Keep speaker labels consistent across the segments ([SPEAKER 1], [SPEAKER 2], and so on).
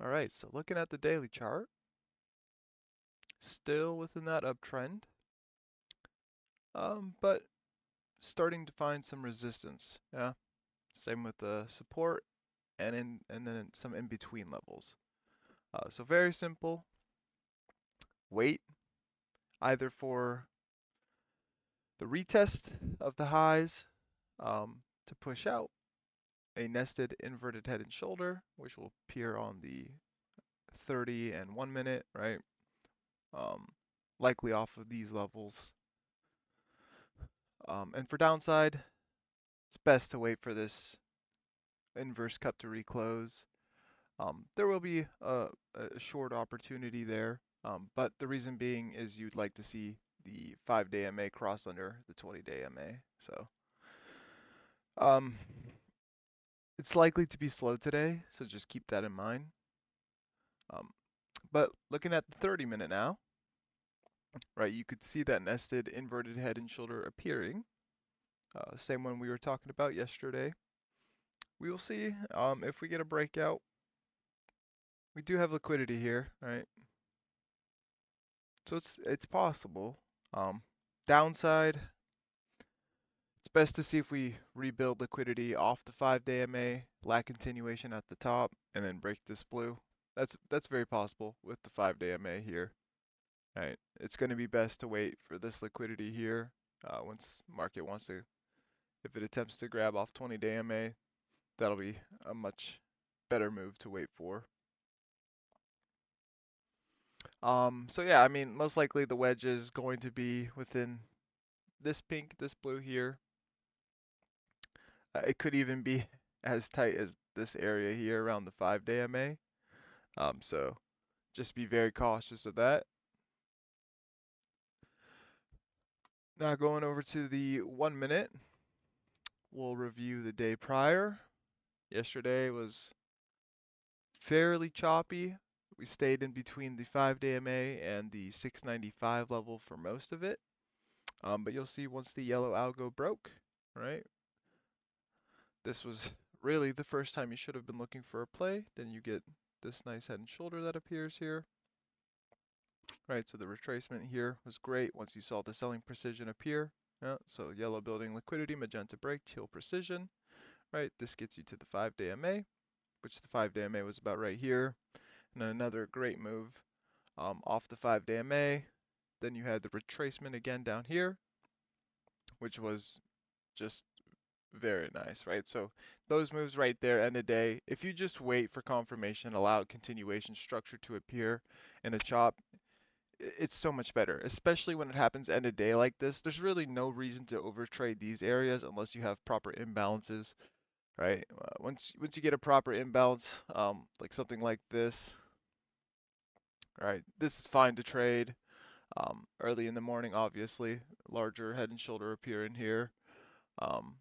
[SPEAKER 1] All right, so looking at the daily chart, still within that uptrend, but starting to find some resistance. Yeah, same with the support and then some in between levels. So very simple. Wait either for the retest of the highs to push out a nested inverted head and shoulder, which will appear on the 30 and 1 minute, right? Um, Likely off of these levels. And for downside, it's best to wait for this inverse cup to reclose. There will be a short opportunity there, but the reason being is you'd like to see the 5-day MA cross under the 20-day MA. So um, it's likely to be slow today, so just keep that in mind. Um, but looking at the 30-minute now, right, you could see that nested inverted head and shoulder appearing. Same one we were talking about yesterday. We will see if we get a breakout. We do have liquidity here, right? So it's possible. Um, Downside, it's best to see if we rebuild liquidity off the 5-day MA, lack continuation at the top, and then break this blue. That's very possible with the 5-day MA here. Right. It's going to be best to wait for this liquidity here. Once market wants to, if it attempts to grab off 20-day MA, that'll be a much better move to wait for. So yeah, I mean, most likely the wedge is going to be within this pink, this blue here. It could even be as tight as this area here around the 5-day MA. So just be very cautious of that. Now going over to the 1 minute, we'll review the day prior. Yesterday was fairly choppy. We stayed in between the 5-day MA and the 695 level for most of it. But you'll see once the yellow algo broke, right? This was really the first time you should have been looking for a play. Then you get this nice head and shoulder that appears here. Right, so the retracement here was great once you saw the selling precision appear. Yeah, so yellow building liquidity, magenta break, teal precision. Right, this gets you to the 5-day MA, which the 5-day MA was about right here. And then another great move off the 5-day MA. Then you had the retracement again down here, which was just very nice, right? So those moves right there, end of day. If you just wait for confirmation, allow continuation structure to appear in a chop, it's so much better, especially when it happens end of day like this. There's really no reason to overtrade these areas unless you have proper imbalances, right? Once you get a proper imbalance, like something like this, right? This is fine to trade. Early in the morning, obviously, larger head and shoulder appear in here. Um,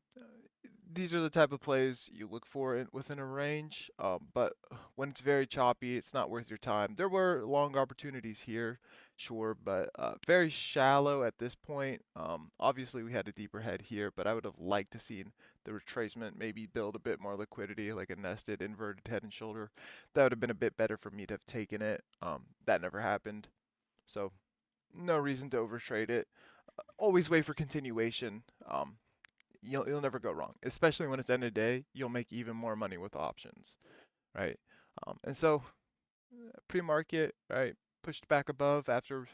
[SPEAKER 1] these are the type of plays you look for within a range, but when it's very choppy, it's not worth your time. There were long opportunities here, sure, but very shallow at this point. Obviously, we had a deeper head here, but I would have liked to seen the retracement maybe build a bit more liquidity, like a nested inverted head and shoulder. That would have been a bit better for me to have taken it. That never happened, so no reason to overtrade it. Always wait for continuation. You'll never go wrong, especially when it's end of day. You'll make even more money with options, right? And so pre-market, right, pushed back above after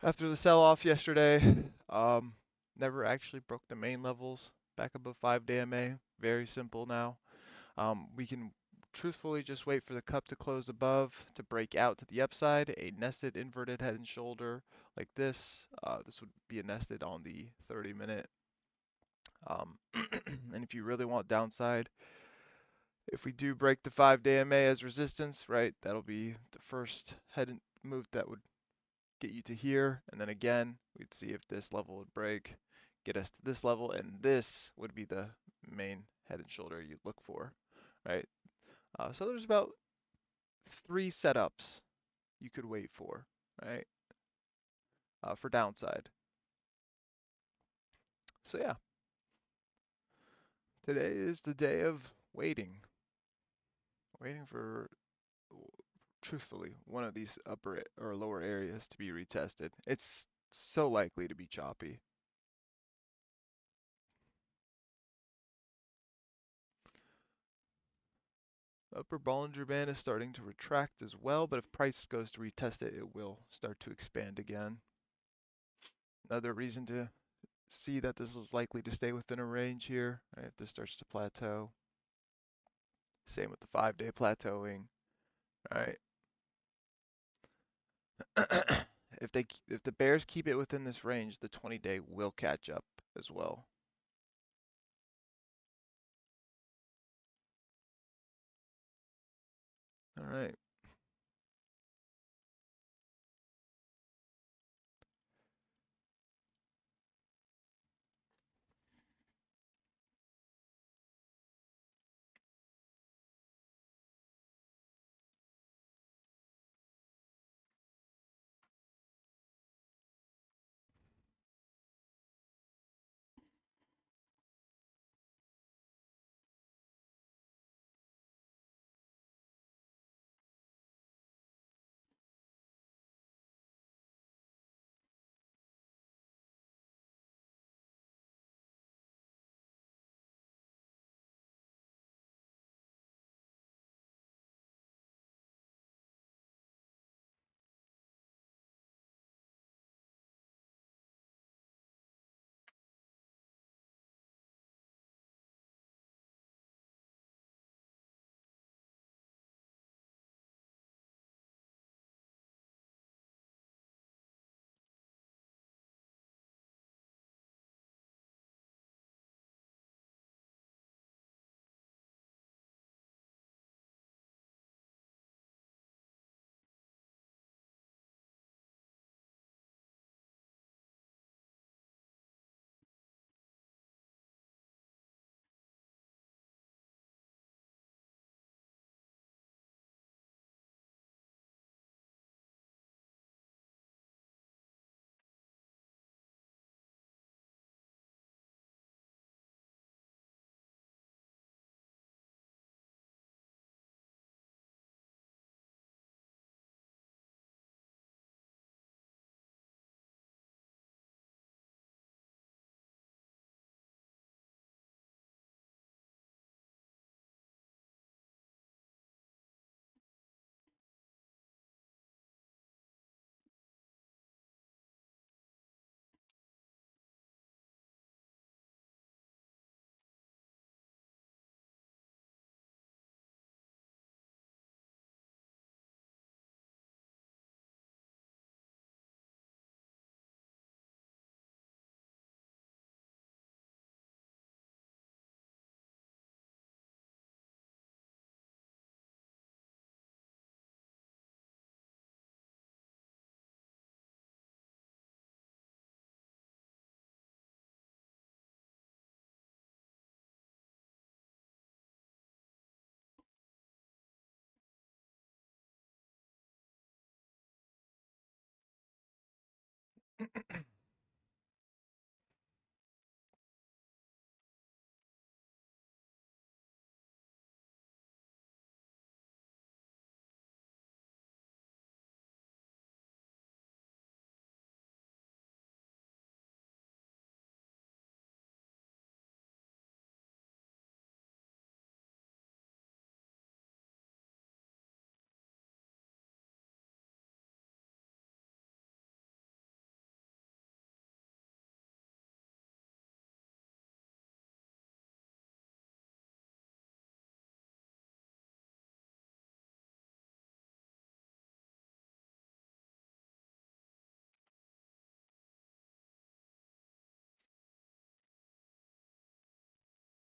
[SPEAKER 1] the sell-off yesterday. Um, Never actually broke the main levels back above 5-day MA. Very simple now. We can truthfully just wait for the cup to close above to break out to the upside. A nested inverted head and shoulder like this. This would be a nested on the 30-minute. And if you really want downside, if we do break the 5-day MA as resistance, right, that'll be the first head and move that would get you to here. And then again, we'd see if this level would break, get us to this level, and this would be the main head and shoulder you'd look for, right? So there's about 3 setups you could wait for, right, for downside. So yeah, today is the day of waiting. Waiting for, truthfully, one of these upper or lower areas to be retested. It's so likely to be choppy. Upper Bollinger Band is starting to retract as well, but if price goes to retest it, it will start to expand again. Another reason to see that this is likely to stay within a range here, right, if this starts to plateau. Same with the 5-day plateauing, right? If the bears keep it within this range, the 20-day will catch up as well. All right.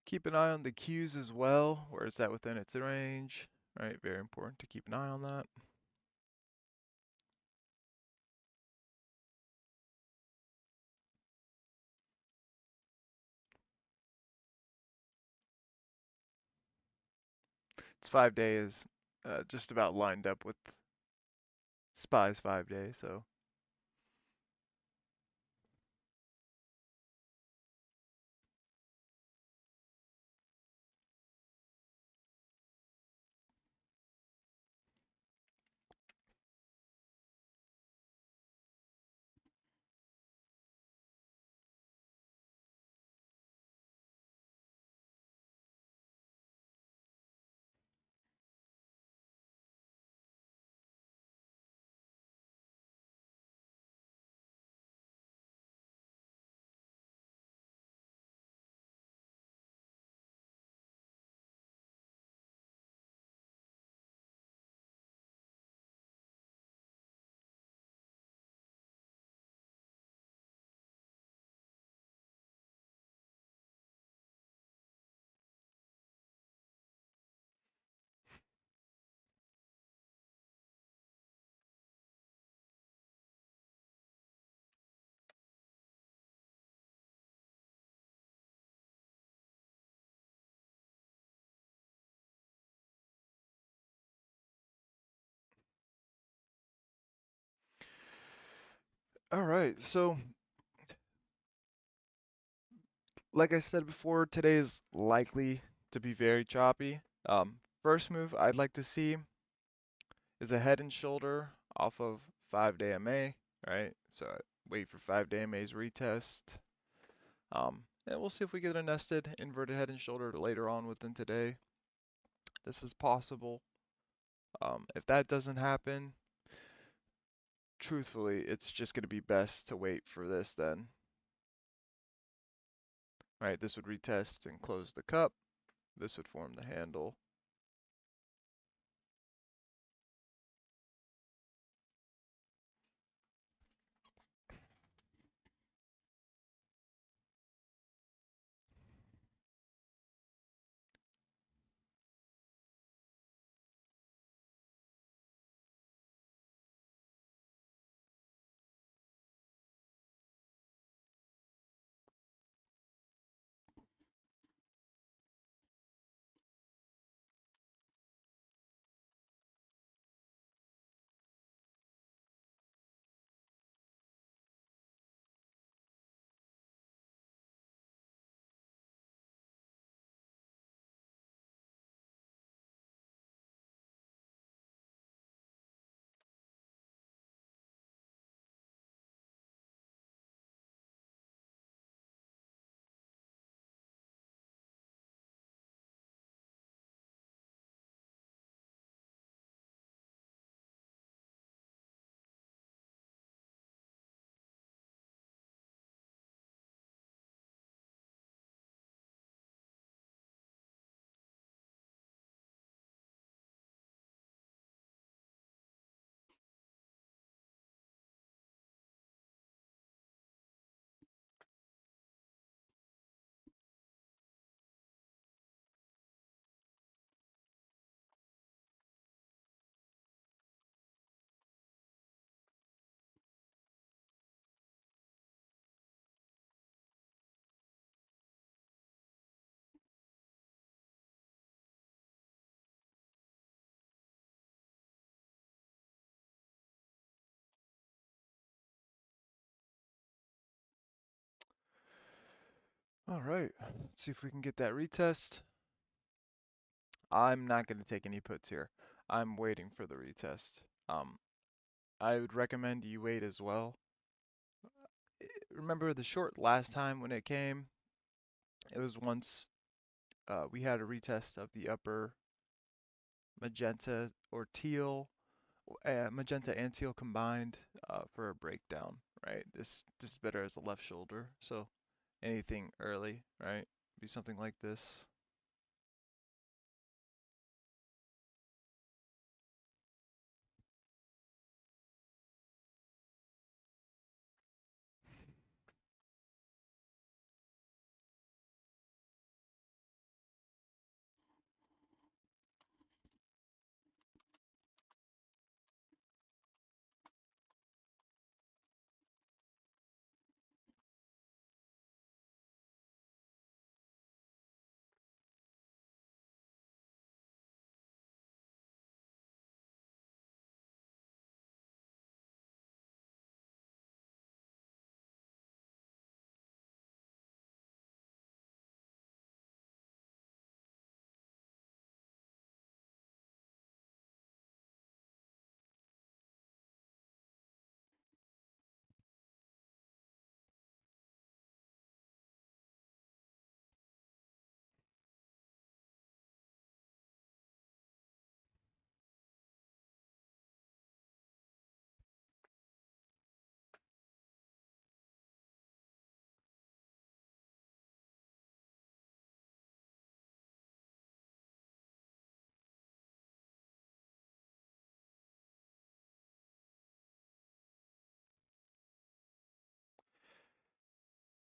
[SPEAKER 1] Keep an eye on the Qs as well, where it's at within its range. Right, very important to keep an eye on that. It's 5-day is just about lined up with SPY's 5-day, so All right, so like I said before, today is likely to be very choppy. First move I'd like to see is a head and shoulder off of 5-day MA, right? So I wait for 5-day MA's retest. And we'll see if we get a nested inverted head and shoulder later on within today. This is possible. If that doesn't happen, truthfully, it's just going to be best to wait for this then. Right, this would retest and close the cup. This would form the handle. All right, let's see if we can get that retest. I'm not going to take any puts here. I'm waiting for the retest. Um, I would recommend you wait as well. Remember the short last time when it came? It was once we had a retest of the upper magenta or teal, magenta and teal combined for a breakdown, right? This is better as a left shoulder, so anything early, right? Be something like this.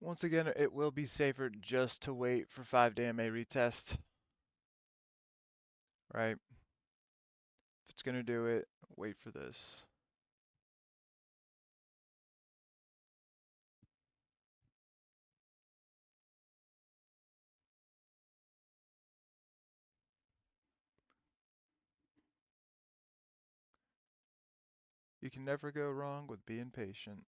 [SPEAKER 1] Once again, it will be safer just to wait for 5-day MA retest, right? If it's gonna do it, wait for this. You can never go wrong with being patient.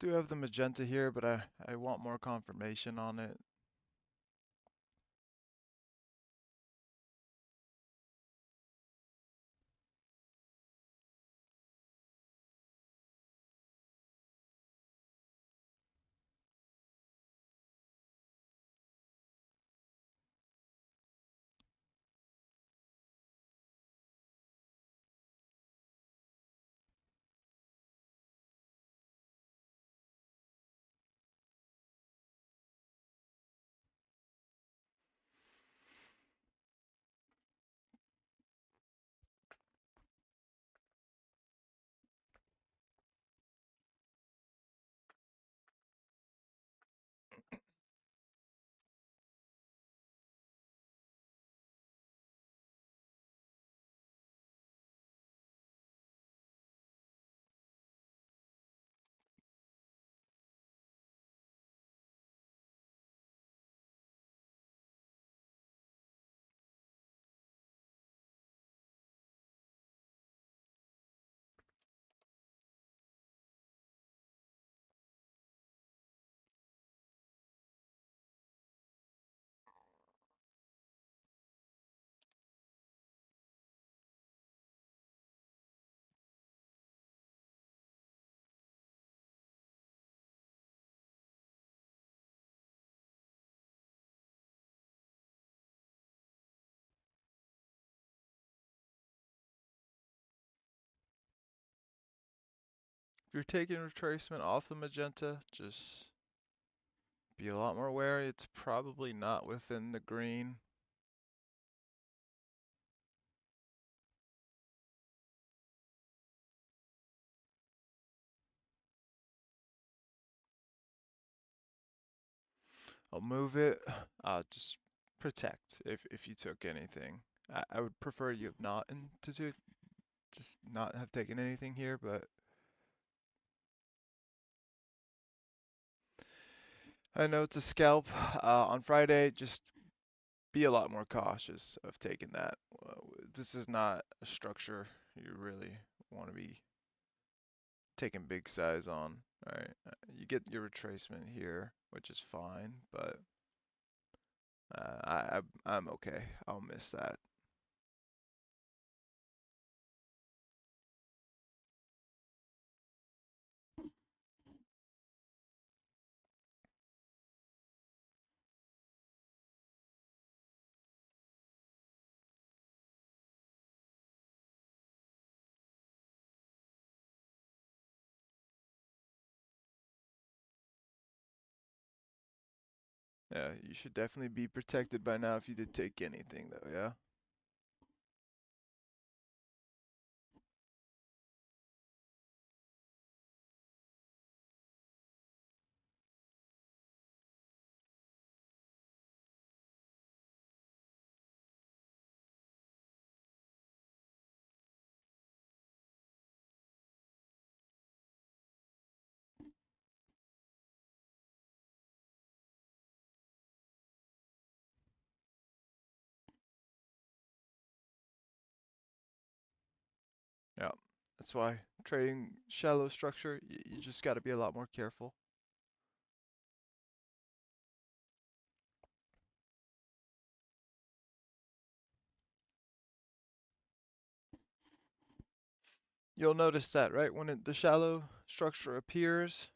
[SPEAKER 1] Do have the magenta here, but I want more confirmation on it. If you're taking retracement off the magenta, just be a lot more wary. It's probably not within the green. I'll move it. Just protect if you took anything. I would prefer you have not just not have taken anything here, but I know it's a scalp. On Friday, just be a lot more cautious of taking that. This is not a structure you really want to be taking big size on. Alright, you get your retracement here, which is fine, but I'm okay. I'll miss that. Yeah, you should definitely be protected by now if you did take anything though, yeah? Yeah. That's why trading shallow structure, you just got to be a lot more careful. You'll notice that, right? When the shallow structure appears,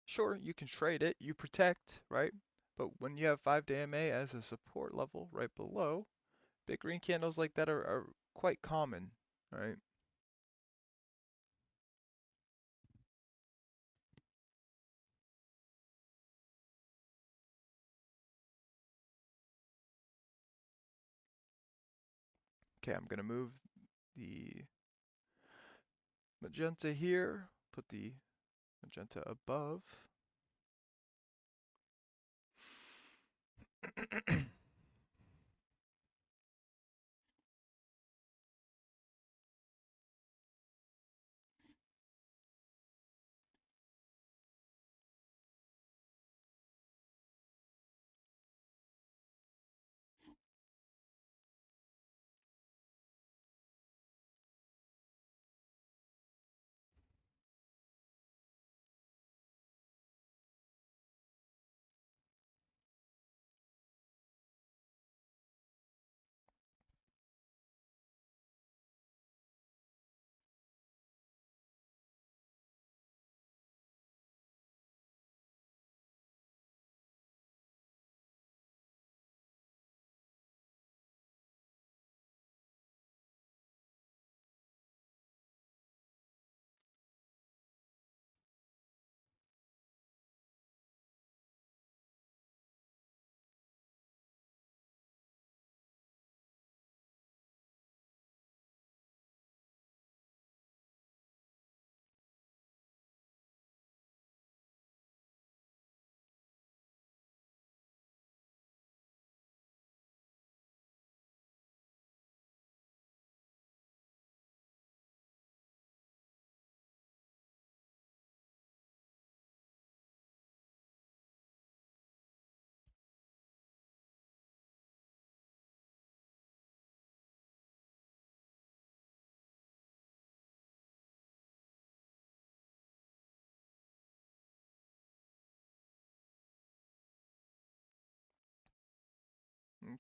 [SPEAKER 1] sure, you can trade it, you protect, right? But when you have 5-day MA as a support level right below, big green candles like that are quite common, right? Okay, I'm gonna move the magenta here, put the magenta above.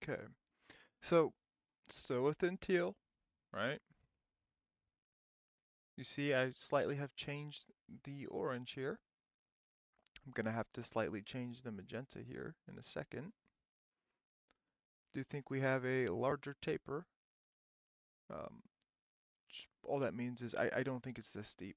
[SPEAKER 1] Okay. So still within teal, right? You see I slightly have changed the orange here. I'm gonna have to slightly change the magenta here in a second. Do think we have a larger taper. Um, all that means is I don't think it's this steep.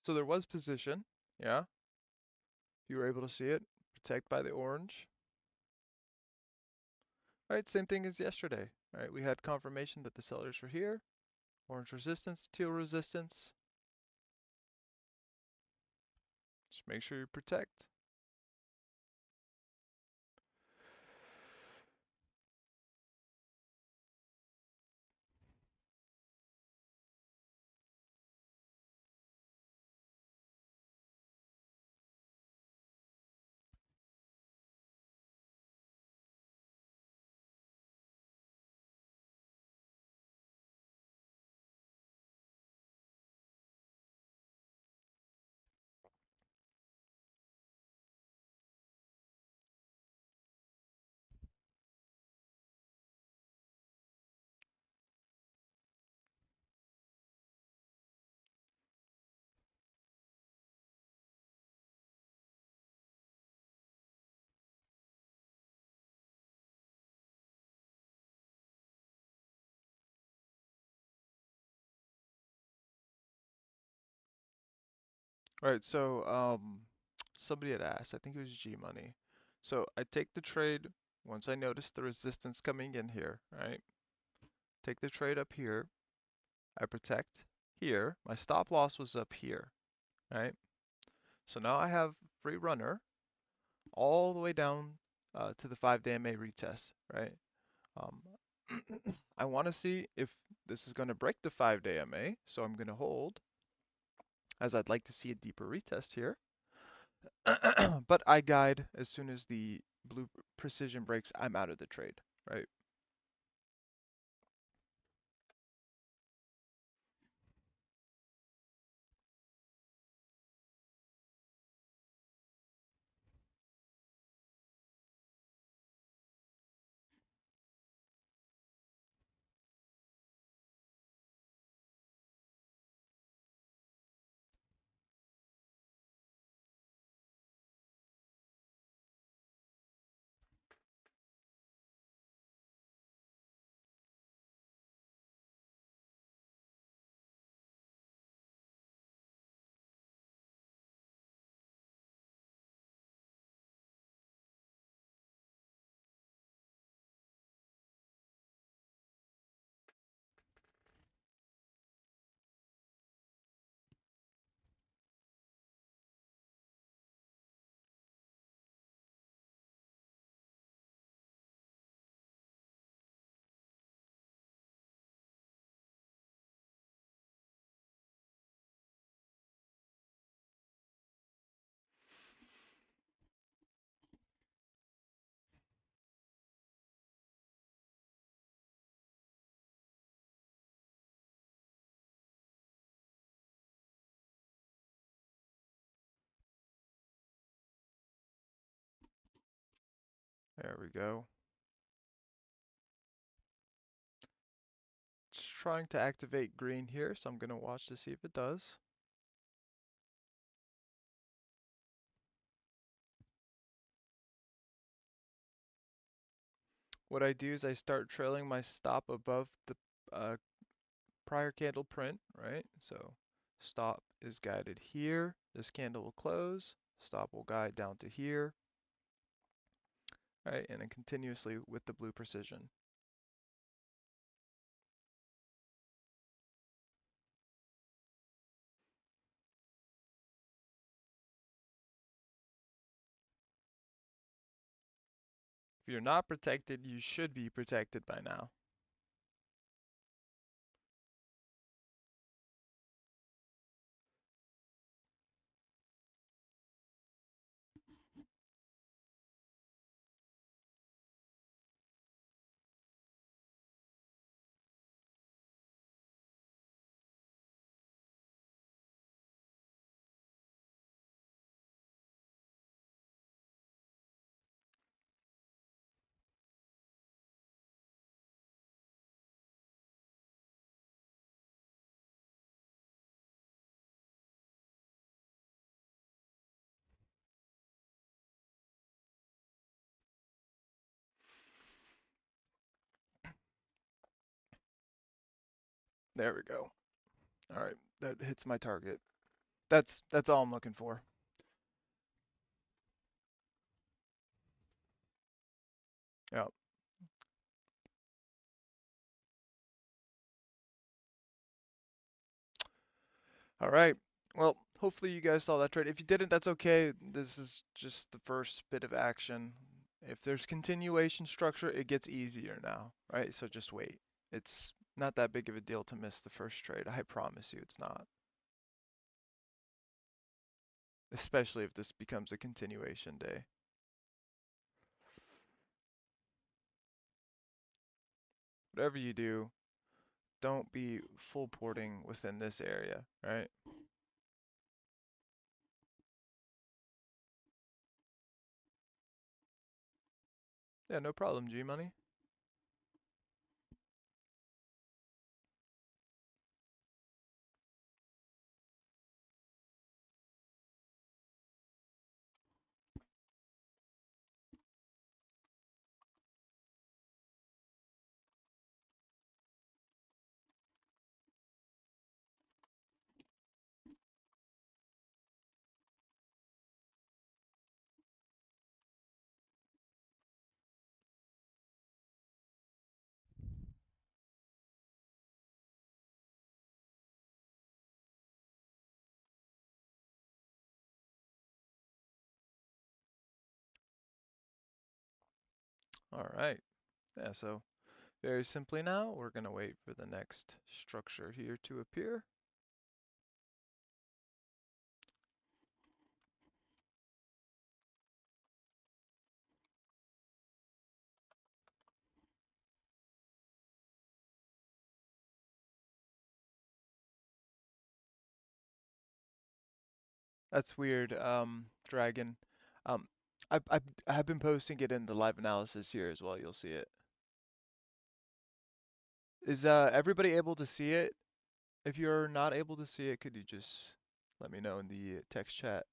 [SPEAKER 1] So there was position, yeah. You were able to see it. Protect by the orange. Right, same thing as yesterday. Right, we had confirmation that the sellers were here. Orange resistance, teal resistance. Just make sure you protect. Right, so somebody had asked, I think it was G Money. So I take the trade once I notice the resistance coming in here, right? Take the trade up here. I protect here. My stop loss was up here, right? So now I have free runner all the way down to the 5-day MA retest, right? Um, I want to see if this is going to break the 5-day MA, so I'm going to hold, as I'd like to see a deeper retest here. But I guide as soon as the blue precision breaks, I'm out of the trade, right? There we go. Just trying to activate green here, so I'm going to watch to see if it does. what I do is I start trailing my stop above the uh, prior candle print, right? So stop is guided here. This candle will close. Stop will guide down to here, right? And then continuously with the blue precision. If you're not protected, you should be protected by now. There we go. All right, that hits my target. That's all I'm looking for. Yeah. All right. Well, hopefully you guys saw that trade. If you didn't, that's okay. This is just the first bit of action. If there's continuation structure, it gets easier now, right? So just wait. It's not that big of a deal to miss the first trade. I promise you it's not. Especially if this becomes a continuation day. Whatever you do, don't be full porting within this area, right? Yeah, no problem, G Money. All right. Yeah, so very simply now, we're going to wait for the next structure here to appear. That's weird, Dragon. Um, I have been posting it in the live analysis here as well. You'll see it. Is everybody able to see it? If you're not able to see it, could you just let me know in the text chat?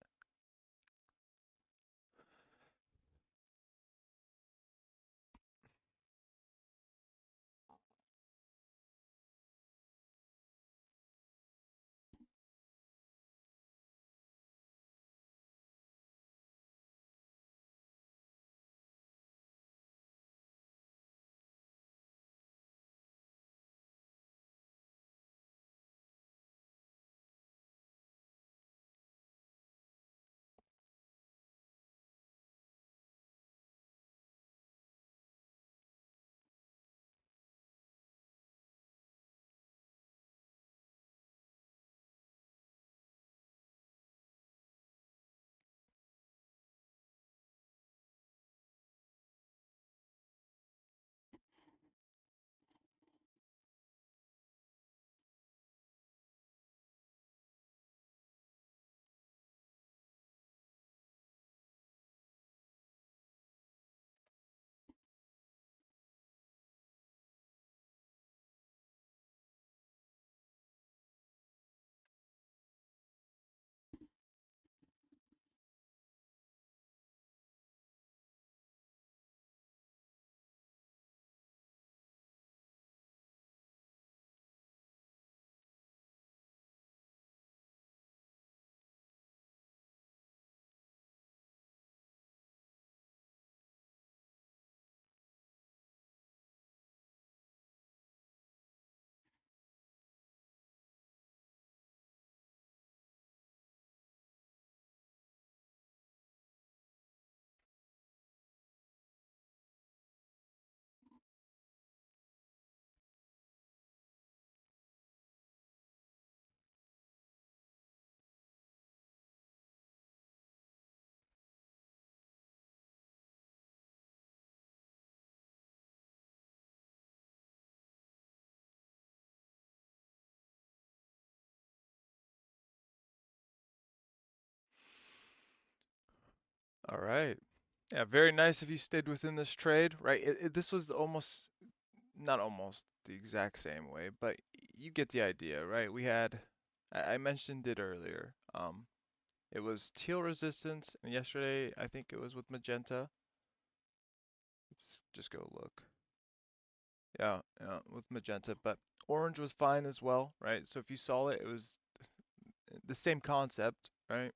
[SPEAKER 1] All right. Yeah, very nice if you stayed within this trade, right? This was almost, not almost the exact same way, but you get the idea, right? We had, I mentioned it earlier. It was teal resistance, and yesterday I think it was with magenta. Let's just go look. Yeah, yeah, with magenta, but orange was fine as well, right? So if you saw it, it was the same concept, right?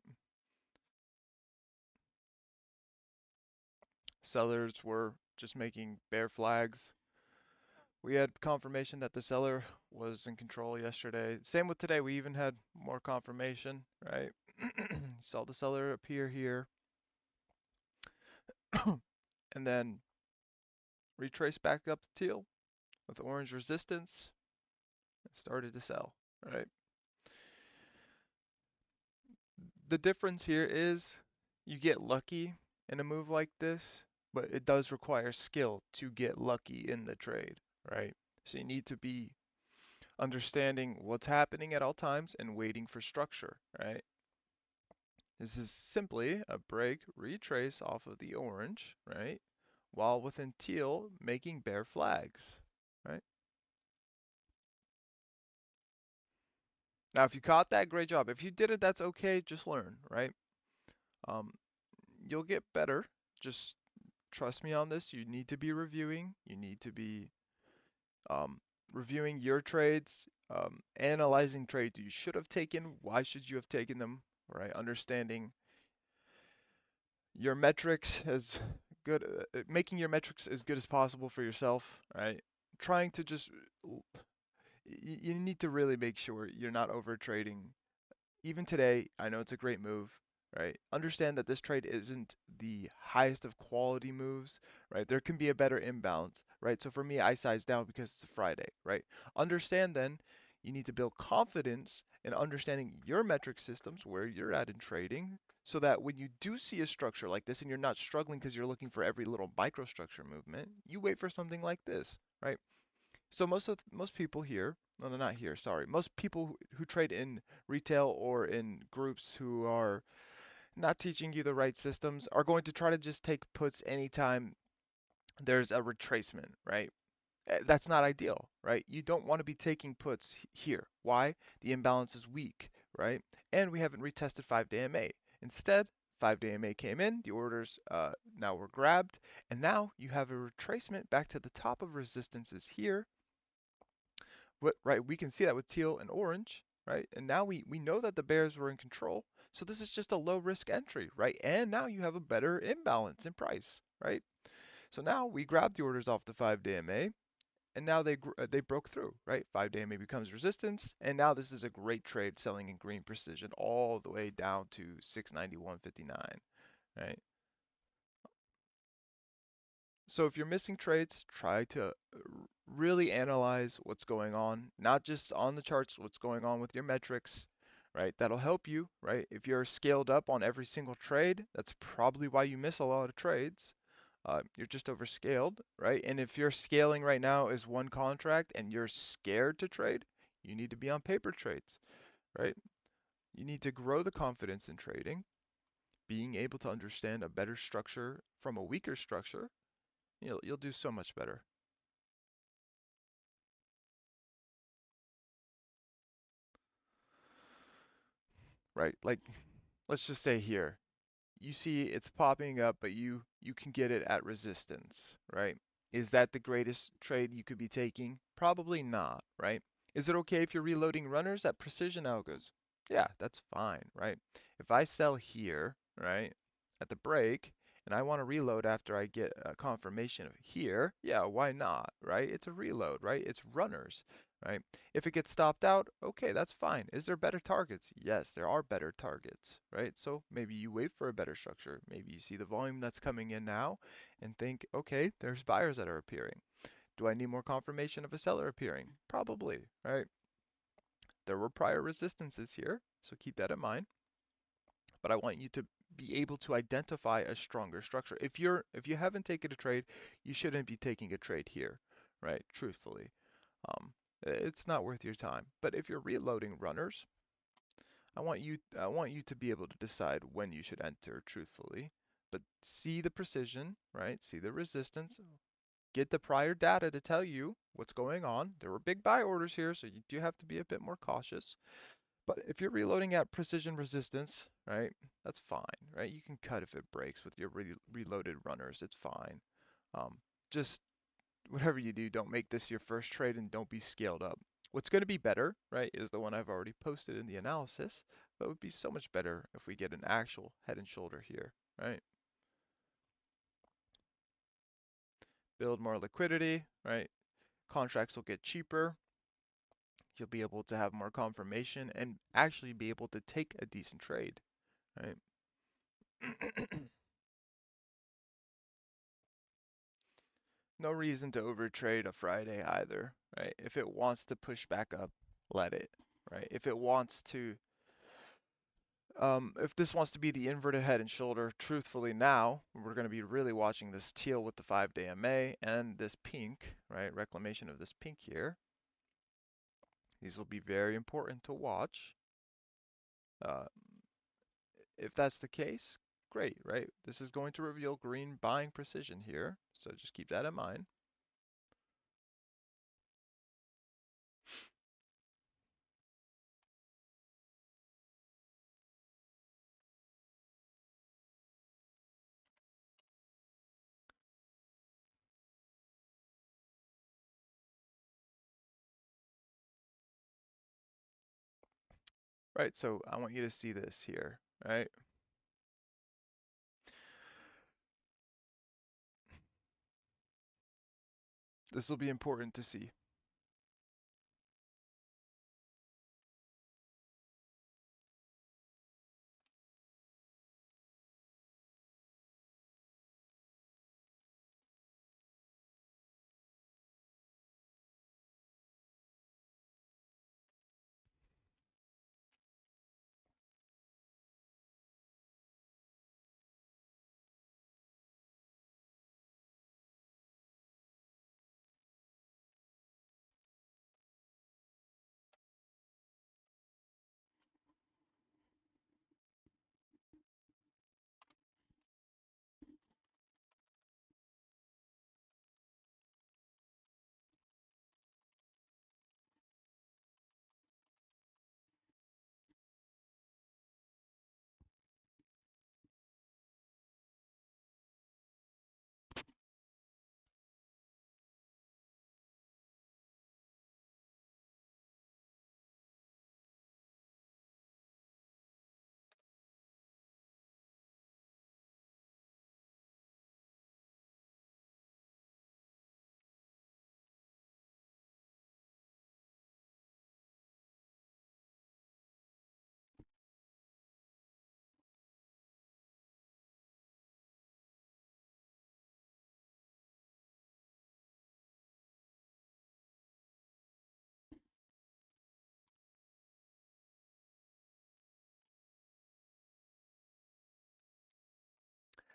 [SPEAKER 1] Sellers were just making bear flags. We had confirmation that the seller was in control yesterday. Same with today. We even had more confirmation, right? Saw the seller appear here and then retrace back up to teal with orange resistance and started to sell, right? The difference here is you get lucky in a move like this, but it does require skill to get lucky in the trade, right? So you need to be understanding what's happening at all times and waiting for structure, right? This is simply a break retrace off of the orange, right? While within teal making bear flags, right? Now, if you caught that, great job. If you did it, that's okay. Just learn, right? Um, you'll get better. Just trust me on this. You need to be reviewing. You need to be um, reviewing your trades, analyzing trades you should have taken. Why should you have taken them? Right? Understanding your metrics as good, making your metrics as good as possible for yourself. Right? Trying to just, you need to really make sure you're not over trading. Even today, I know it's a great move, right? Understand that this trade isn't the highest of quality moves, right? There can be a better imbalance, right? So for me, I size down because it's a Friday, right? Understand then you need to build confidence in understanding your metric systems, where you're at in trading, so that when you do see a structure like this and you're not struggling because you're looking for every little microstructure movement, you wait for something like this, right? So most people here, no, no, not here, sorry. Most people who trade in retail or in groups who are not teaching you the right systems are going to try to just take puts anytime there's a retracement, right? That's not ideal, right? You don't want to be taking puts here. Why? The imbalance is weak, right? And we haven't retested 5-day MA. Instead, 5-day MA came in, the orders now were grabbed, and now you have a retracement back to the top of resistances here, right? We can see that with teal and orange, right? And now we know that the bears were in control. So this is just a low risk entry, right? And now you have a better imbalance in price, right? So now we grab the orders off the 5-day MA, and now they broke through, right? 5-day MA becomes resistance, and now this is a great trade selling in green precision all the way down to 691.59, right? So if you're missing trades, try to really analyze what's going on, not just on the charts, what's going on with your metrics, right? That'll help you, right? If you're scaled up on every single trade, that's probably why you miss a lot of trades. You're just overscaled, right? And if your scaling right now is one contract and you're scared to trade, you need to be on paper trades, right? You need to grow the confidence in trading, being able to understand a better structure from a weaker structure. You'll do so much better. Right? Like, let's just say here, you see it's popping up, but you can get it at resistance, right? Is that the greatest trade you could be taking? Probably not, right? Is it okay if you're reloading runners at precision algos? Yeah, that's fine, right? If I sell here, right, at the break, and I want to reload after I get a confirmation of here, yeah, why not, right? It's a reload, right? It's runners, right? If it gets stopped out, okay, that's fine. Is there better targets? Yes, there are better targets, right? So maybe you wait for a better structure. Maybe you see the volume that's coming in now and think, okay, there's buyers that are appearing. Do I need more confirmation of a seller appearing? Probably, right? There were prior resistances here, so keep that in mind. But I want you to be able to identify a stronger structure. If you haven't taken a trade, you shouldn't be taking a trade here, right? Truthfully. It's not worth your time. But if you're reloading runners, I want you to be able to decide when you should enter truthfully. but see the precision, right? See the resistance. Get the prior data to tell you what's going on. There were big buy orders here, so you do have to be a bit more cautious. But if you're reloading at precision resistance, right, that's fine, right? You can cut if it breaks with your reloaded runners. It's fine. Um, just whatever you do, don't make this your first trade and don't be scaled up. What's going to be better, right, is the one I've already posted in the analysis, but it would be so much better if we get an actual head and shoulder here, right? Build more liquidity, right? Contracts will get cheaper. You'll be able to have more confirmation and actually be able to take a decent trade, right? No reason to overtrade a Friday either, right? If it wants to push back up, let it, right? If it wants to, if this wants to be the inverted head and shoulder, truthfully now, we're going to be really watching this teal with the 5-day MA and this pink, right? Reclamation of this pink here. These will be very important to watch. Uh, if that's the case, great, right? This is going to reveal green buying precision here, so just keep that in mind. Right, so I want you to see this here, right? This will be important to see.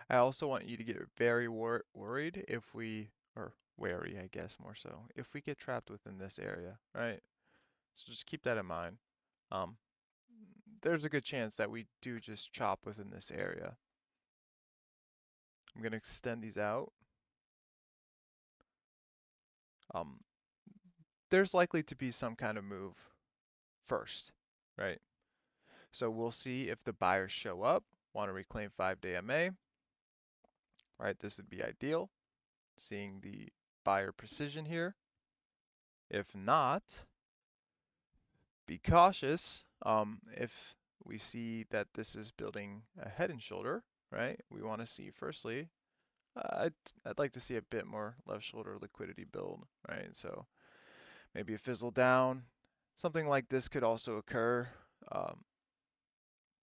[SPEAKER 1] I also want you to get very worried if we, or wary, I guess more so, if we get trapped within this area, right? So just keep that in mind. Um, there's a good chance that we do just chop within this area. I'm going to extend these out. Um, there's likely to be some kind of move first, right? So we'll see if the buyers show up, want to reclaim 5-day MA, right? This would be ideal, seeing the buyer precision here. If not, be cautious. If we see that this is building a head and shoulder, right? We want to see firstly, I'd like to see a bit more left shoulder liquidity build, right? So maybe a fizzle down. Something like this could also occur. Um,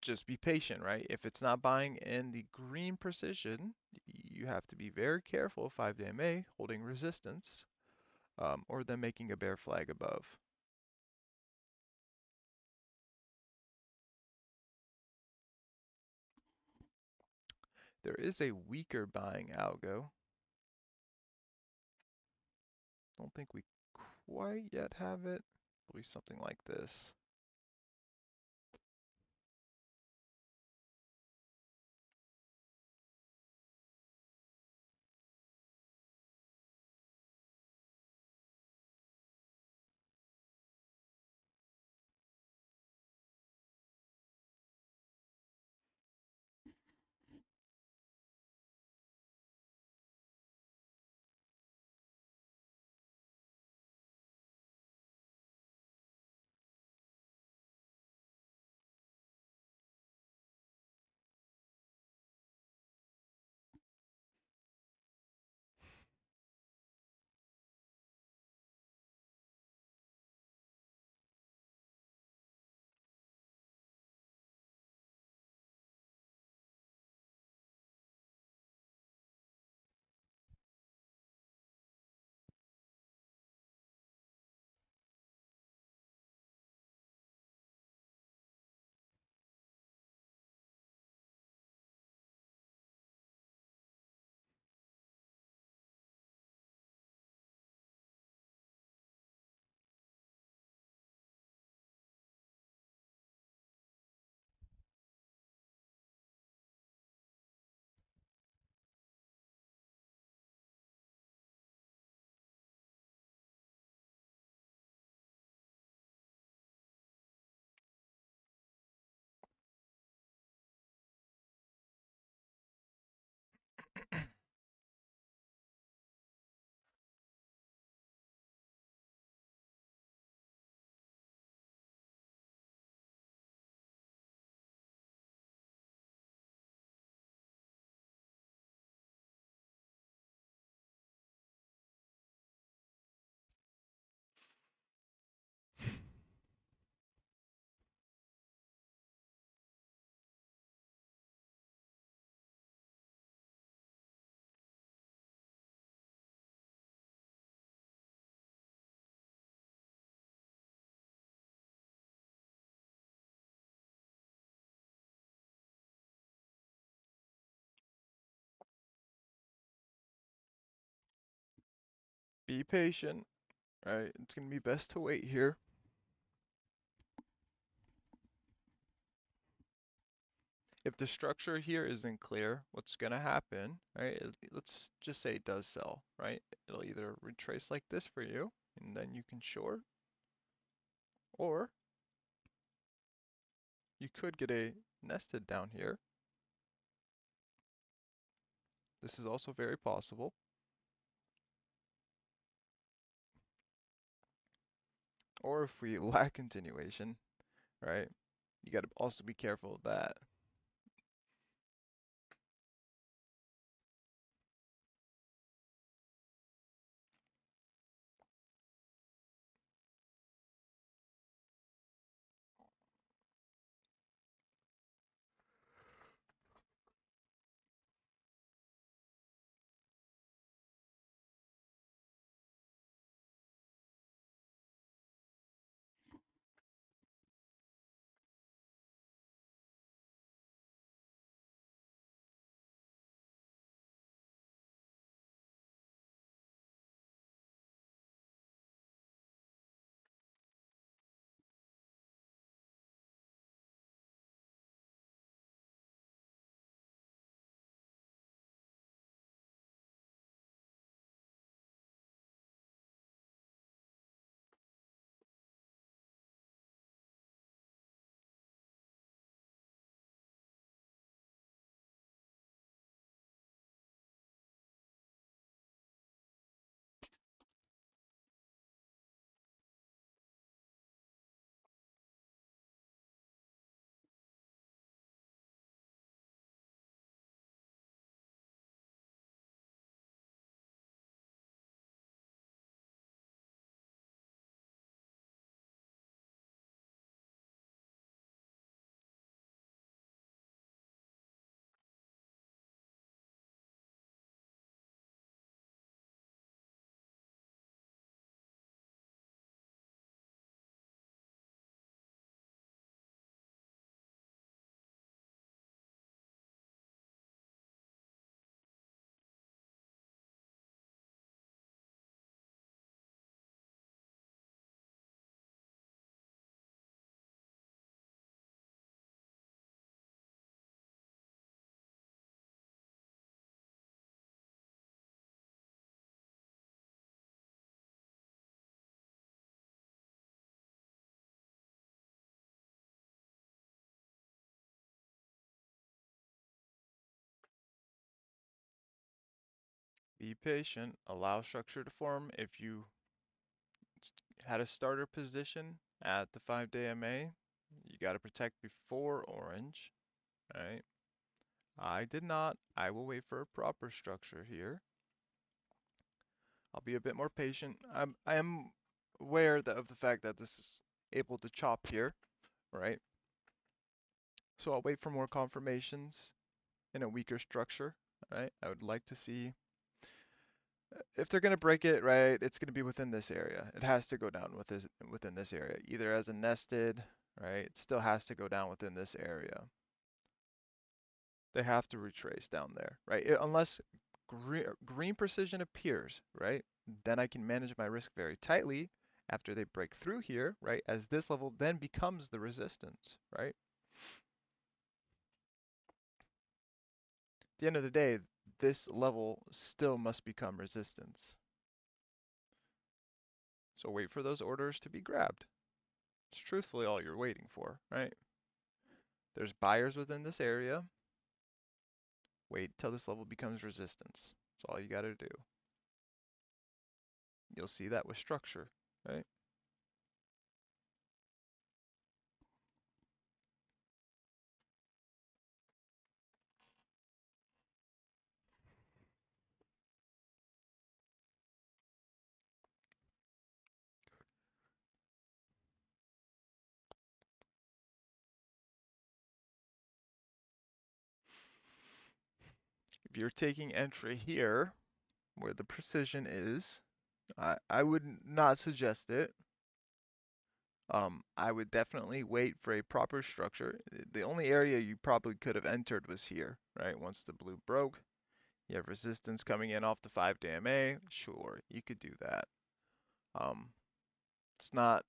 [SPEAKER 1] just be patient, right? If it's not buying in the green precision, you have to be very careful 5-day MA holding resistance, or them making a bear flag above. There is a weaker buying algo. Don't think we quite yet have it. Probably something like this. Be patient, right? It's going to be best to wait here. If the structure here isn't clear, what's going to happen, right? Let's just say it does sell, right? It'll either retrace like this for you, and then you can short, or you could get a nested down here. This is also very possible. Or if we lack continuation, right? You got to also be careful of that. Be patient, allow structure to form. If you had a starter position at the 5-day MA, you got to protect before orange, right? I did not. I will wait for a proper structure here. I'll be a bit more patient. I am aware of the fact that this is able to chop here, right? So I'll wait for more confirmations in a weaker structure, right? I would like to see if they're going to break it, right, it's going to be within this area. It has to go down within this area, either as a nested, right? It still has to go down within this area. They have to retrace down there, right? Unless green precision appears, right? Then I can manage my risk very tightly after they break through here, right? As this level then becomes the resistance, right? At the end of the day, this level still must become resistance. So wait for those orders to be grabbed. It's truthfully all you're waiting for, right? There's buyers within this area. Wait till this level becomes resistance. That's all you got to do. You'll see that with structure, right? If you're taking entry here, where the precision is, I would not suggest it. I would definitely wait for a proper structure. The only area you probably could have entered was here, right? Once the blue broke, You have resistance coming in off the 5-day MA. Sure, you could do that. Um, it's not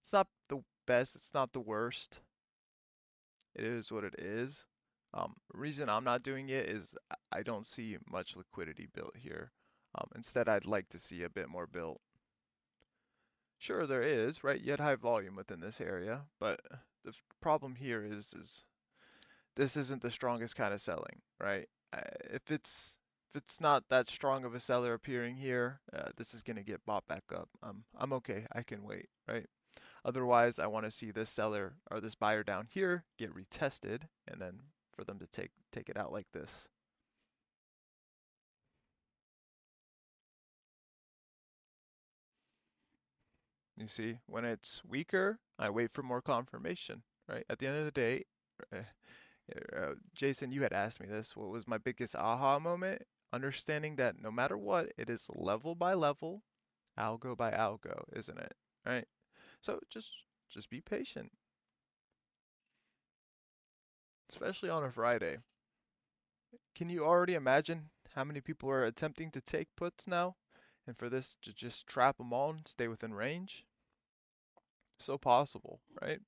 [SPEAKER 1] it's not the best, it's not the worst. It is what it is. The reason I'm not doing it is I don't see much liquidity built here. Instead, I'd like to see a bit more built. Sure, there is, right? You had high volume within this area, but the problem here is this isn't the strongest kind of selling, right? If it's not that strong of a seller appearing here, this is gonna get bought back up. I'm okay. I can wait, right? Otherwise, I want to see this seller or this buyer down here get retested, and then for them to take it out like this. You see, when it's weaker, I wait for more confirmation, right? At the end of the day, uh, Jason, you had asked me this. What was my biggest aha moment? Understanding that no matter what, it is level by level, algo by algo, isn't it? Right? So just be patient, especially on a Friday. Can you already imagine how many people are attempting to take puts now? And for this to just trap them all and stay within range? So possible, right?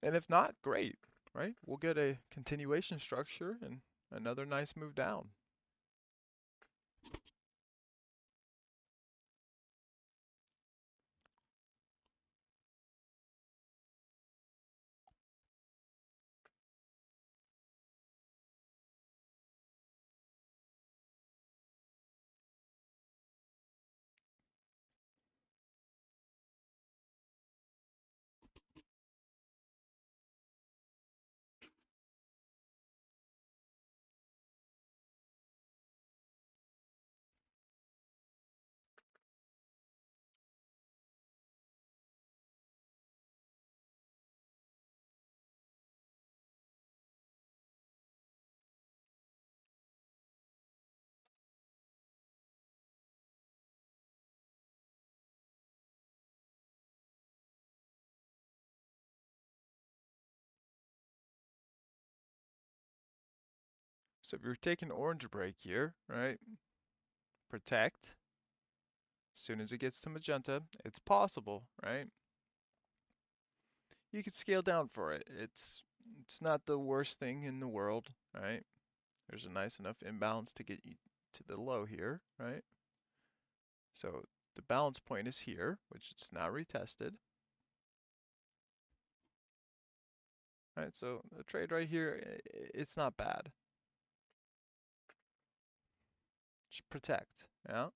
[SPEAKER 1] And if not, great, right? We'll get a continuation structure and another nice move down. So if you're taking orange break here, right? Protect. As soon as it gets to magenta, it's possible, right? You could scale down for it. It's not the worst thing in the world, right? There's a nice enough imbalance to get you to the low here, right? So the balance point is here, which it's now retested. Right, so the trade right here, it's not bad. Just protect, yeah.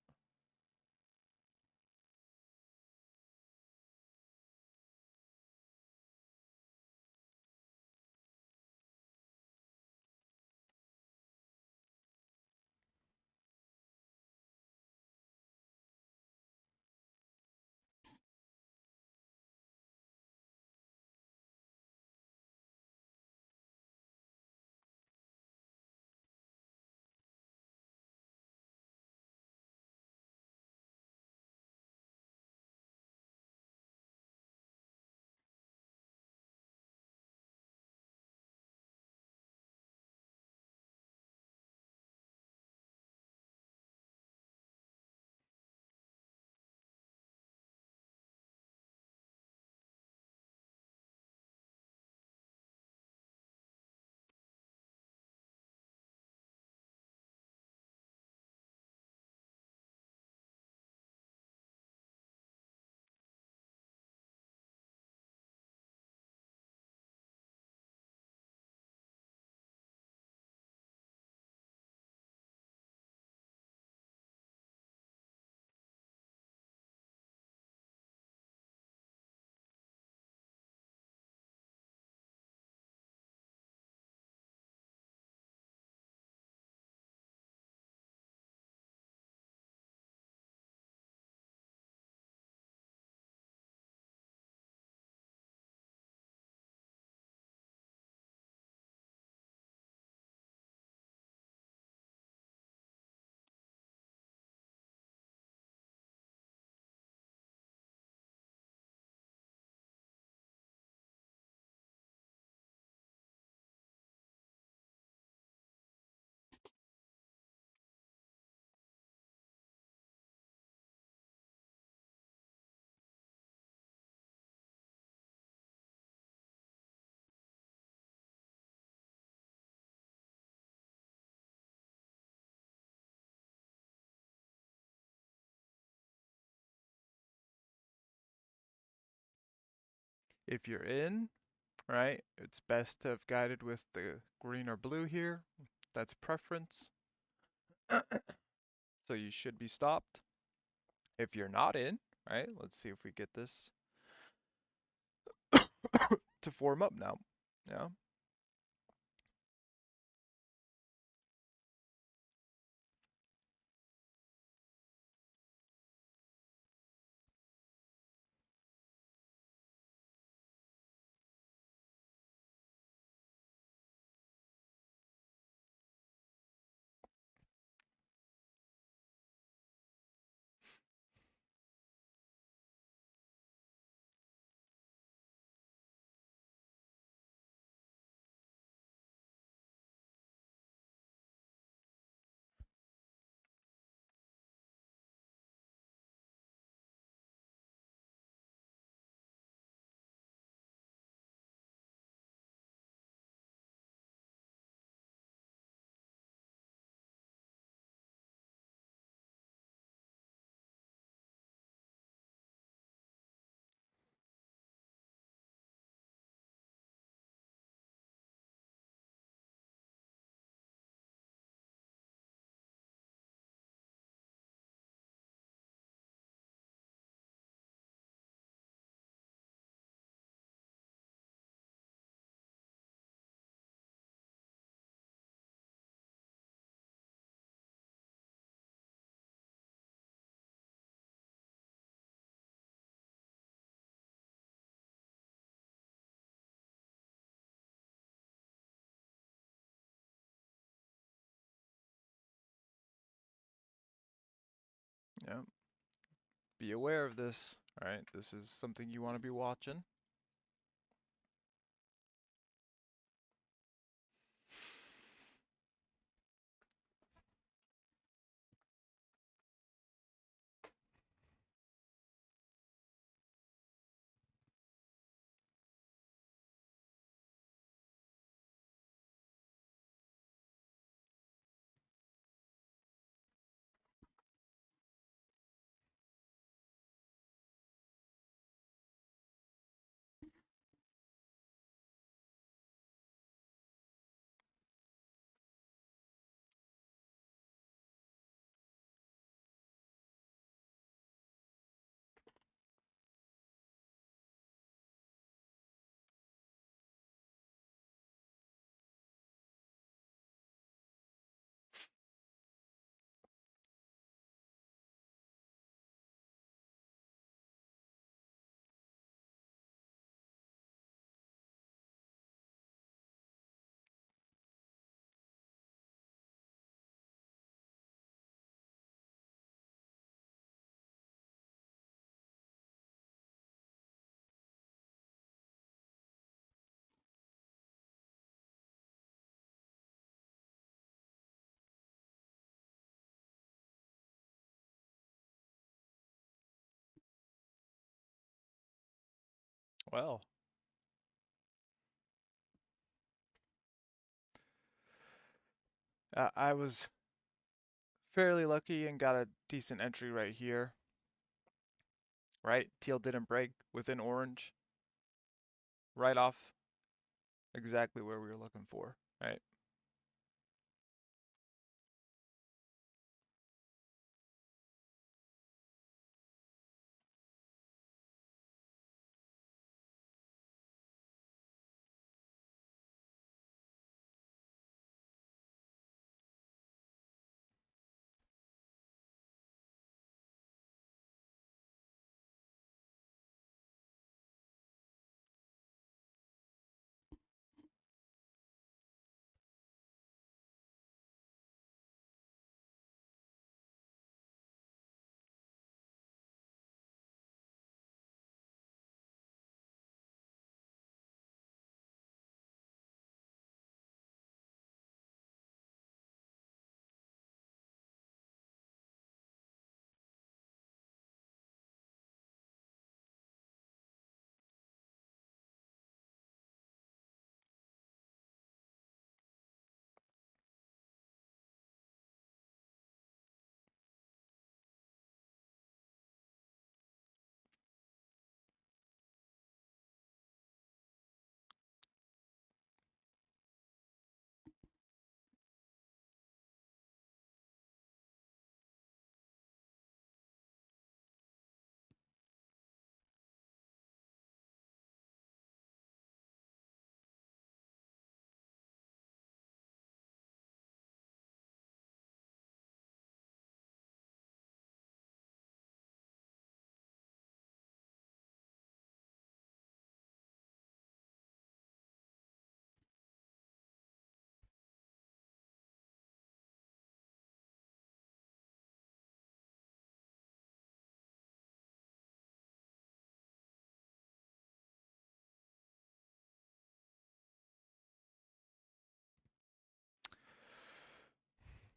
[SPEAKER 1] If you're in, right, it's best to have guided with the green or blue here. That's preference. So you should be stopped. If you're not in, right, let's see if we get this to form up now. Yeah. Yeah. Be aware of this. All right. This is something you want to be watching. Well, I was fairly lucky and got a decent entry right here. Right? Teal didn't break within orange. Right off exactly where we were looking for. Right?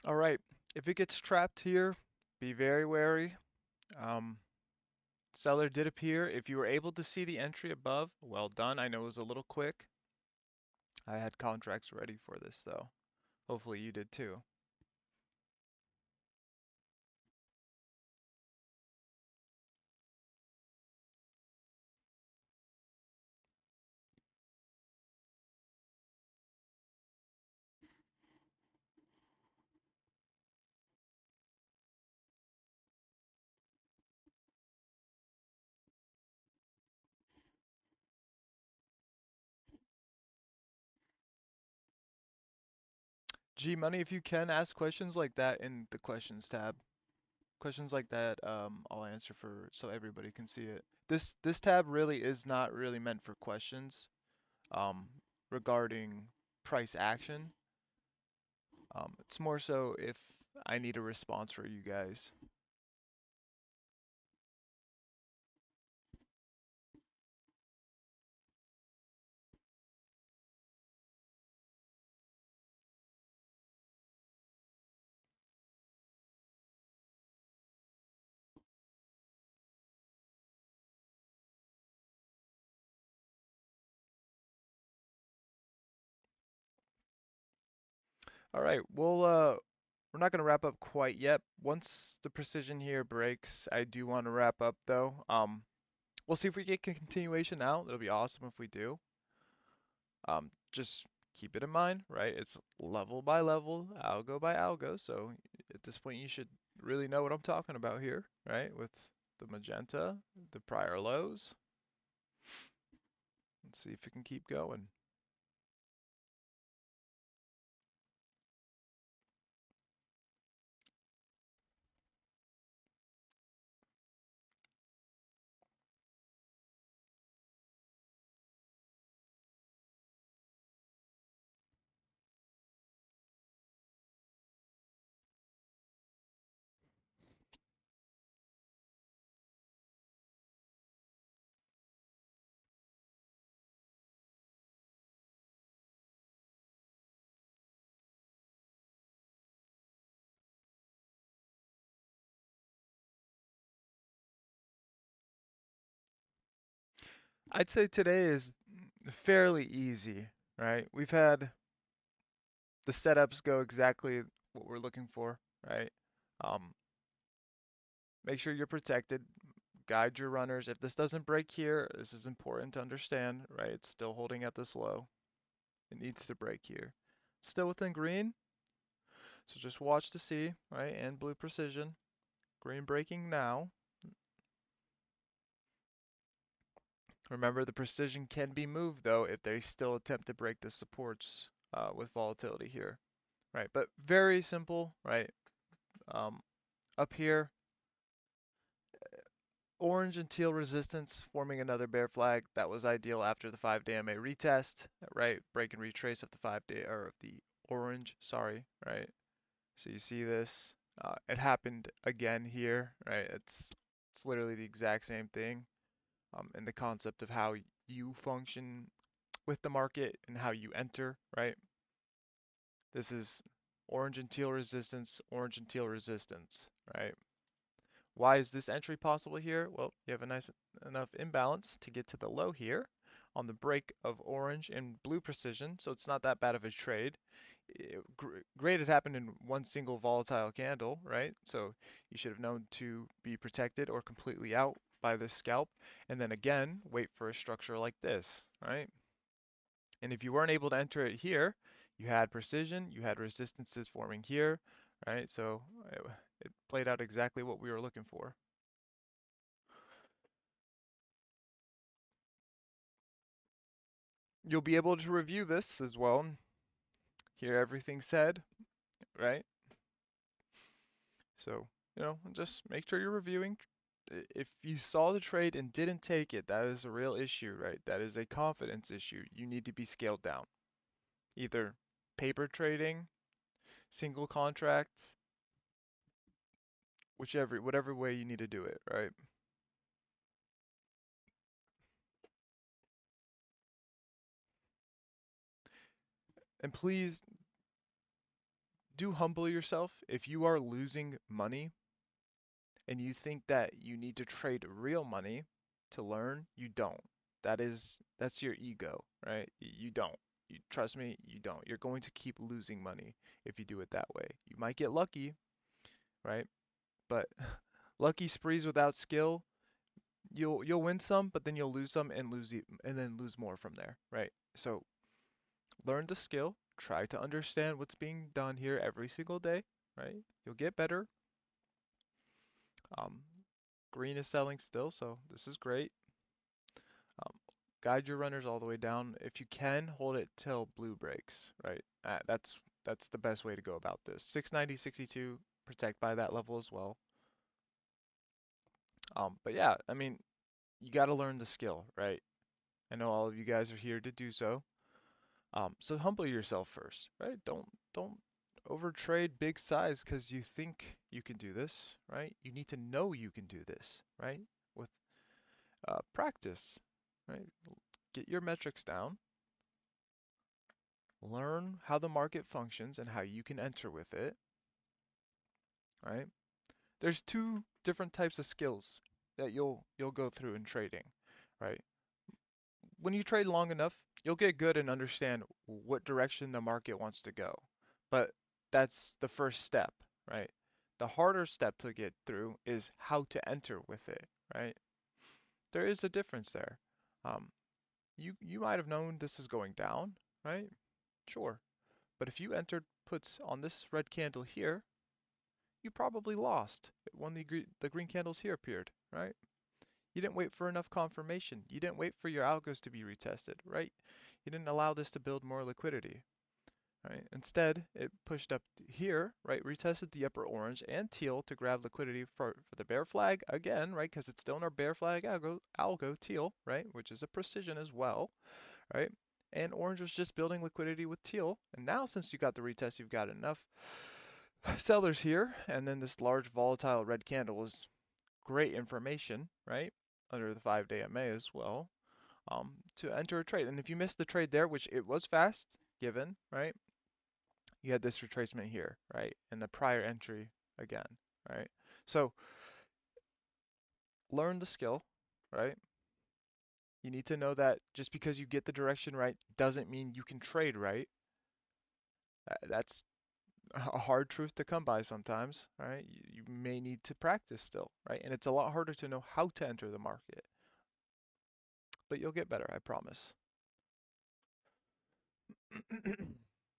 [SPEAKER 1] All right, if it gets trapped here, be very wary. Um, Seller did appear. If you were able to see the entry above, well done. I know it was a little quick. I had contracts ready for this though. Hopefully you did too. G Money, if you can ask questions like that in the questions tab. Questions like that, I'll answer for so everybody can see it. This tab really is not really meant for questions um, regarding price action. It's more so if I need a response for you guys. All right, we're not gonna wrap up quite yet. Once the precision here breaks, I do want to wrap up though. We'll see if we get continuation out. It'll be awesome if we do. Just keep it in mind, right? It's level by level, algo by algo. So at this point, you should really know what I'm talking about here, right? With the magenta, the prior lows. Let's see if it can keep going. I'd say today is fairly easy, right? We've had the setups go exactly what we're looking for, right? Um, Make sure you're protected. Guide your runners. If this doesn't break here, this is important to understand, right? It's still holding at this low. It needs to break here. Still within green, so just watch to see, right? And blue precision. Green breaking now. Remember, the precision can be moved though if they still attempt to break the supports with volatility here, right? But very simple, right? Um, Up here, orange and teal resistance forming another bear flag. That was ideal after the 5-day MA retest, right? Break and retrace of the 5-day or of the orange, sorry, right? So you see this. It happened again here, right? It's literally the exact same thing. And the concept of how you function with the market and how you enter, right? This is orange and teal resistance, orange and teal resistance, right? Why is this entry possible here? Well, you have a nice enough imbalance to get to the low here on the break of orange and blue precision, so it's not that bad of a trade. Great, it happened in one single volatile candle, right? So you should have known to be protected or completely out by this scalp, and then again, wait for a structure like this, right? And if you weren't able to enter it here, you had precision, you had resistances forming here, right? So it played out exactly what we were looking for. You'll be able to review this as well and hear everything said, right? So, just make sure you're reviewing. If you saw the trade and didn't take it, that is a real issue, right? That is a confidence issue. You need to be scaled down. Either paper trading, single contracts, whatever way you need to do it, right? And please do humble yourself. If you are losing money and you think that you need to trade real money to learn, you don't. That's your ego, right? You don't. You trust me, you don't. You're going to keep losing money if you do it that way. You might get lucky, right? But lucky sprees without skill, you'll win some, but then you'll lose some and and then lose more from there, right? So learn the skill, try to understand what's being done here every single day, right? You'll get better. Um, green is selling still, so this is great. Um, guide your runners all the way down. If you can, hold it till blue breaks, right? That's the best way to go about this. 690, 62, protect by that level as well. But yeah, I mean, you got to learn the skill, right? I know all of you guys are here to do so. So humble yourself first, right? Don't overtrade big size because you think you can do this, right? You need to know you can do this, right? With practice, right? Get your metrics down, learn how the market functions and how you can enter with it, right? There's two different types of skills that you'll go through in trading, right? When you trade long enough, you'll get good and understand what direction the market wants to go. But that's the first step, right? The harder step to get through is how to enter with it, right? There is a difference there. Um, you might have known this is going down, right? Sure. But if you entered puts on this red candle here, you probably lost when the green candles here appeared, right? You didn't wait for enough confirmation. You didn't wait for your algos to be retested, right? You didn't allow this to build more liquidity, right? Instead, it pushed up here, right? Retested the upper orange and teal to grab liquidity for the bear flag again, right? Because it's still in our bear flag algo teal, right? Which is a precision as well, right? And orange was just building liquidity with teal. And now since you got the retest, you've got enough sellers here. And then this large volatile red candle was great information, right? Under the 5-day MA as well, to enter a trade. And if you missed the trade there, which it was fast given, right? You had this retracement here, right? And the prior entry again, right? So learn the skill, right? You need to know that just because you get the direction right doesn't mean you can trade right. That's a hard truth to come by sometimes, right? You may need to practice still, right? And it's a lot harder to know how to enter the market, but you'll get better, I promise.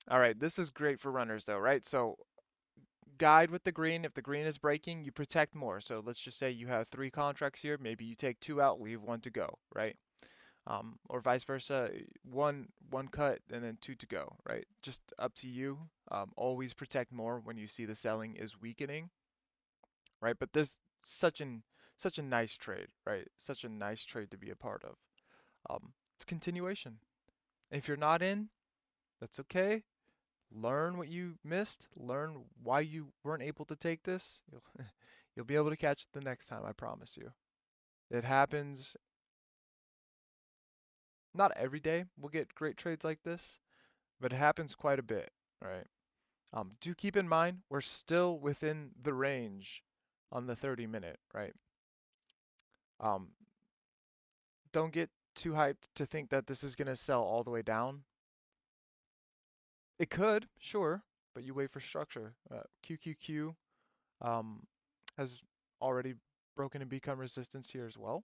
[SPEAKER 1] All right, this is great for runners though, right? So guide with the green. If the green is breaking, you protect more. So let's just say you have 3 contracts here. Maybe you take 2 out, leave 1 to go, right? Or vice versa, one cut and then 2 to go, right? Just up to you. Always protect more when you see the selling is weakening, right? But this such a nice trade, right? Such a nice trade to be a part of. It's continuation. If you're not in, that's okay. Learn what you missed, learn why you weren't able to take this. You'll be able to catch it the next time, I promise you. It happens not every day. We'll get great trades like this, but it happens quite a bit, right? Do keep in mind we're still within the range on the 30-minute, right? Um, don't get too hyped to think that this is gonna sell all the way down. It could, sure, but you wait for structure. QQQ um, has already broken and become resistance here as well.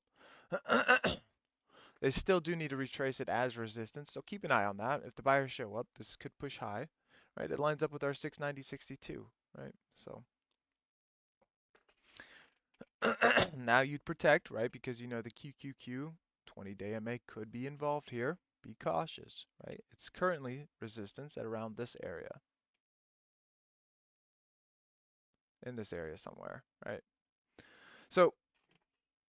[SPEAKER 1] They still do need to retrace it as resistance, so keep an eye on that. If the buyers show up, this could push high, right? It lines up with our 690.62, right? So now you'd protect, right? Because you know the QQQ 20-day MA could be involved here. Be cautious, right? It's currently resistance at around this area, in this area somewhere, right? So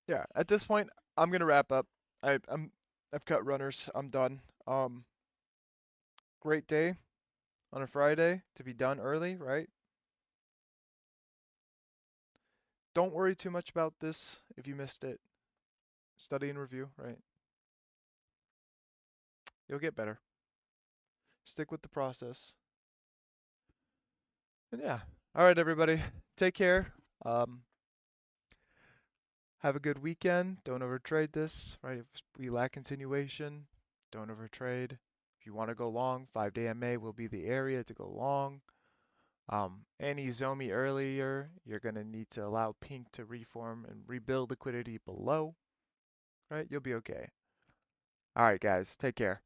[SPEAKER 1] yeah, at this point, I'm gonna wrap up. I've cut runners. I'm done. Great day on a Friday to be done early, right? Don't worry too much about this if you missed it. Study and review, right? You'll get better. Stick with the process. And yeah. All right, everybody. Take care. Um, have a good weekend. Don't overtrade this, right? If we lack continuation, don't overtrade. If you want to go long, 5-day MA will be the area to go long. Any Zomi earlier, you're going to need to allow pink to reform and rebuild liquidity below, right? You'll be okay. All right, guys. Take care.